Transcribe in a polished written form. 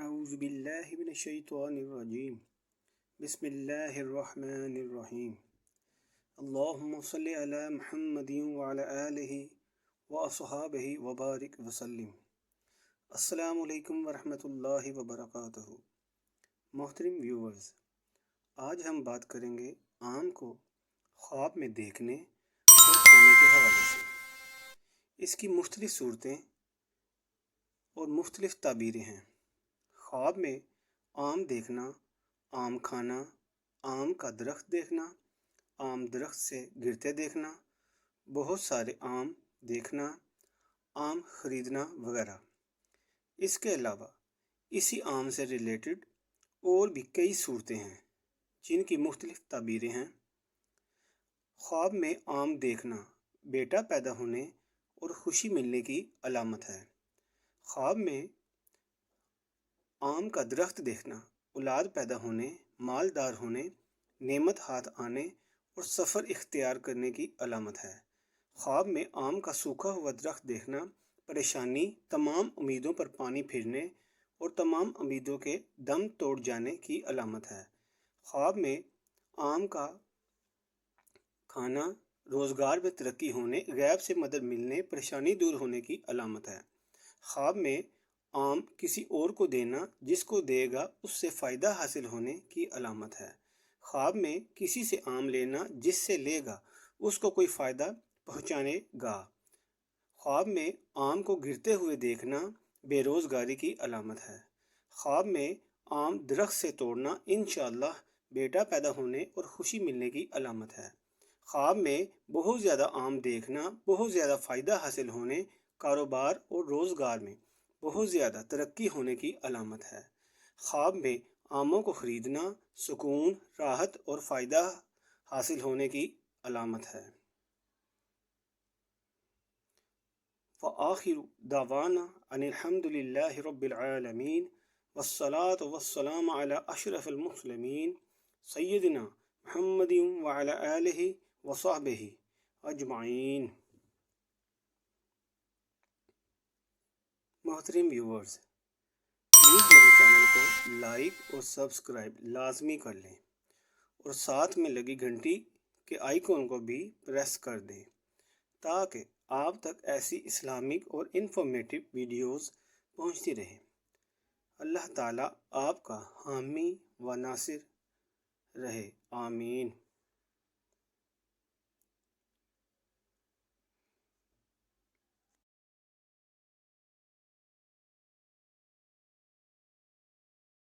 اعوذ باللہ من الشیطان الرجیم بسم اللہ الرحمن الرحیم اللہم صلی علی محمد وعلی آلہ واصحابہ وبارک وسلم۔ السلام علیکم ورحمۃ اللہ وبرکاتہ۔ محترم ویورز، آج ہم بات کریں گے آم کو خواب میں دیکھنے اور کھانے کے حوالے سے۔ اس کی مختلف صورتیں اور مختلف تعبیریں ہیں۔ خواب میں آم دیکھنا، آم کھانا، آم کا درخت دیکھنا، آم درخت سے گرتے دیکھنا، بہت سارے آم دیکھنا، آم خریدنا وغیرہ۔ اس کے علاوہ اسی آم سے ریلیٹڈ اور بھی کئی صورتیں ہیں جن کی مختلف تعبیریں ہیں۔ خواب میں آم دیکھنا بیٹا پیدا ہونے اور خوشی ملنے کی علامت ہے۔ خواب میں آم کا درخت دیکھنا اولاد پیدا ہونے، مالدار ہونے، نعمت ہاتھ آنے اور سفر اختیار کرنے کی علامت ہے۔ خواب میں آم کا سوکھا ہوا درخت دیکھنا پریشانی، تمام امیدوں پر پانی پھرنے اور تمام امیدوں کے دم توڑ جانے کی علامت ہے۔ خواب میں آم کا کھانا روزگار میں ترقی ہونے، غیب سے مدد ملنے، پریشانی دور ہونے کی علامت ہے۔ خواب میں آم کسی اور کو دینا، جس کو دے گا اس سے فائدہ حاصل ہونے کی علامت ہے۔ خواب میں کسی سے آم لینا، جس سے لے گا اس کو کوئی فائدہ پہنچانے گا۔ خواب میں آم کو گرتے ہوئے دیکھنا بے روزگاری کی علامت ہے۔ خواب میں آم درخت سے توڑنا انشاءاللہ بیٹا پیدا ہونے اور خوشی ملنے کی علامت ہے۔ خواب میں بہت زیادہ آم دیکھنا بہت زیادہ فائدہ حاصل ہونے، کاروبار اور روزگار میں بہت زیادہ ترقی ہونے کی علامت ہے۔ خواب میں آموں کو خریدنا سکون، راحت اور فائدہ حاصل ہونے کی علامت ہے۔ وآخر دعوانا ان الحمد للہ رب العالمین والصلاة والسلام علی اشرف المرسلین سیدنا محمد وعلی آلہ وصحبہ اجمعین۔ محترم ویورز، پلیز میرے چینل کو لائک اور سبسکرائب لازمی کر لیں اور ساتھ میں لگی گھنٹی کے آئیکن کو بھی پریس کر دیں تاکہ آپ تک ایسی اسلامک اور انفارمیٹو ویڈیوز پہنچتی رہیں۔ اللہ تعالیٰ آپ کا حامی و ناصر رہے، آمین۔